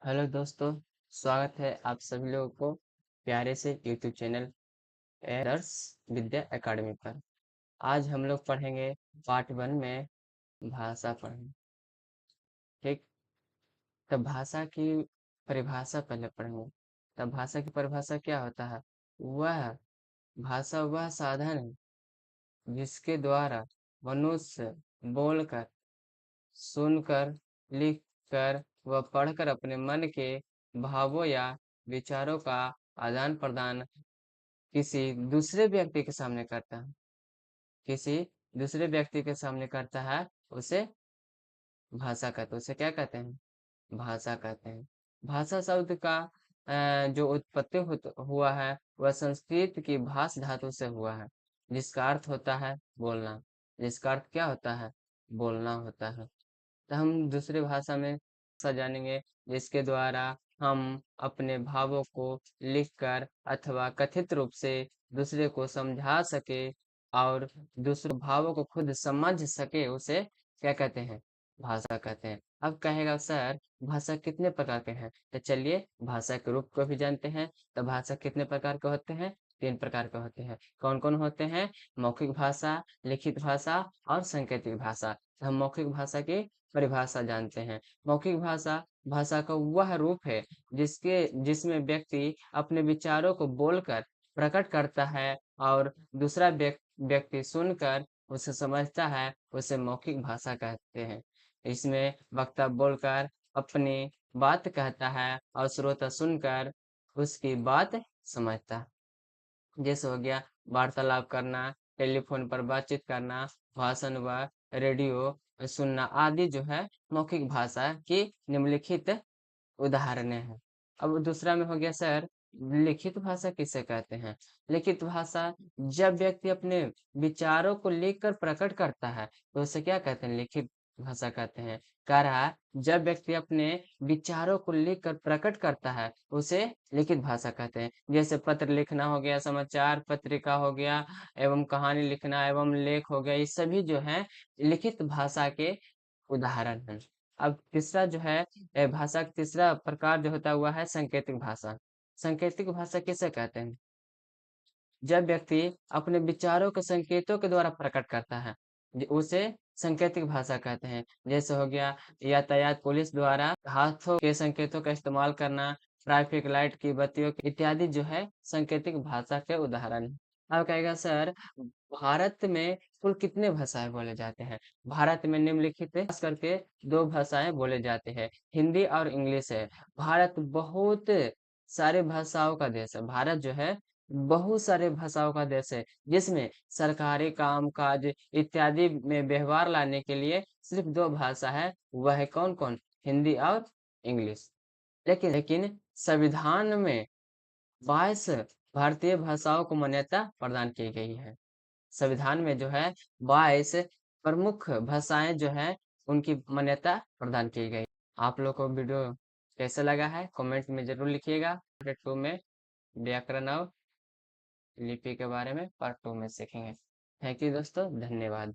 Hello दोस्तों, स्वागत है आप सभी लोगों को प्यारे से यूट्यूब चैनल दर्श विद्या एकेडमी पर। आज हम लोग पढ़ेंगे पार्ट 1 में भाषा पढ़ेंगे। ठीक। तब भाषा की परिभाषा पहले पढ़ेंगे। तब भाषा की परिभाषा क्या होता है? वह भाषा वह साधन है जिसके द्वारा मनुष्य बोलकर, सुनकर, लिखकर व पढ़कर अपने मन के भावों या विचारों का आदान प्रदान किसी दूसरे व्यक्ति के सामने करता है। किसी दूसरे व्यक्ति के सामने करता है, उसे भाषा कहते हैं। उसे क्या कहते हैं? भाषा कहते हैं। भाषा शब्द का जो उत्पत्ति हुआ है वह संस्कृत की भाष धातु से हुआ है, जिसका अर्थ होता है बोलना। जिसका अर्थ क्या होता है? बोलना होता है। तो हम दूसरी भाषा में जानेंगे जिसके द्वारा हम अपने भावों को लिखकर अथवा कथित रूप से दूसरे को समझा सके और दूसरे भावों को खुद समझ सके, उसे क्या कहते हैं? भाषा कहते हैं। अब कहेगा सर, भाषा कितने प्रकार के हैं? तो चलिए भाषा के रूप को भी जानते हैं। तो भाषा कितने प्रकार के होते हैं? 3 प्रकार के होते हैं। कौन कौन होते हैं? मौखिक भाषा, लिखित भाषा और सांकेतिक भाषा। हम मौखिक भाषा की परिभाषा जानते हैं। मौखिक भाषा भाषा का वह रूप है जिसमें व्यक्ति अपने विचारों को बोलकर प्रकट करता है और दूसरा व्यक्ति सुनकर उसे समझता है, उसे मौखिक भाषा कहते हैं। इसमें वक्ता बोलकर अपनी बात कहता है और श्रोता सुनकर उसकी बात समझता है। जैसे हो गया वार्तालाप करना, टेलीफोन पर बातचीत करना, भाषण व रेडियो सुनना आदि जो है मौखिक भाषा की निम्नलिखित उदाहरणें हैं। अब दूसरा में हो गया सर, लिखित भाषा किसे कहते हैं? लिखित भाषा जब व्यक्ति अपने विचारों को लिखकर प्रकट करता है, तो उसे क्या कहते हैं? लिखित भाषा कहते हैं। कह रहा है, जब व्यक्ति अपने विचारों को लिखकर प्रकट करता है, उसे लिखित भाषा कहते हैं। जैसे पत्र लिखना हो गया, समाचार पत्रिका हो गया, एवं कहानी लिखना एवं लेख हो गया, ये सभी जो है लिखित भाषा के उदाहरण हैं। अब तीसरा जो है भाषा का तीसरा प्रकार जो होता हुआ है सांकेतिक भाषा। सांकेतिक भाषा किसे कहते हैं? जब व्यक्ति अपने विचारों को संकेतों के द्वारा प्रकट करता है, उसे सांकेतिक भाषा कहते हैं। जैसे हो गया यातायात पुलिस द्वारा हाथों के संकेतों का इस्तेमाल करना, ट्रैफिक लाइट की बत्तियों इत्यादि जो है सांकेतिक भाषा के उदाहरण हैं। अब कहेगा सर, भारत में कुल कितने भाषाएं बोले जाते हैं? भारत में निम्नलिखित खास करके 2 भाषाएं बोले जाते हैं, हिंदी और इंग्लिश है। भारत बहुत सारे भाषाओं का देश है। भारत जो है बहुत सारे भाषाओं का देश है, जिसमें सरकारी काम-काज इत्यादि में व्यवहार लाने के लिए सिर्फ 2 भाषा है, वह है कौन-कौन? हिंदी और इंग्लिश। लेकिन लेकिन संविधान में 22 भारतीय भाषाओं को मान्यता प्रदान की गई है। संविधान में जो है 22 प्रमुख भाषाएं जो है उनकी मान्यता प्रदान की गई। आप लोग को वीडियो कैसा लगा है कमेंट में जरूर लिखिएगा। पार्ट 2 में व्याकरण और लिपि के बारे में पार्ट 2 में सीखेंगे। थैंक यू दोस्तों, धन्यवाद।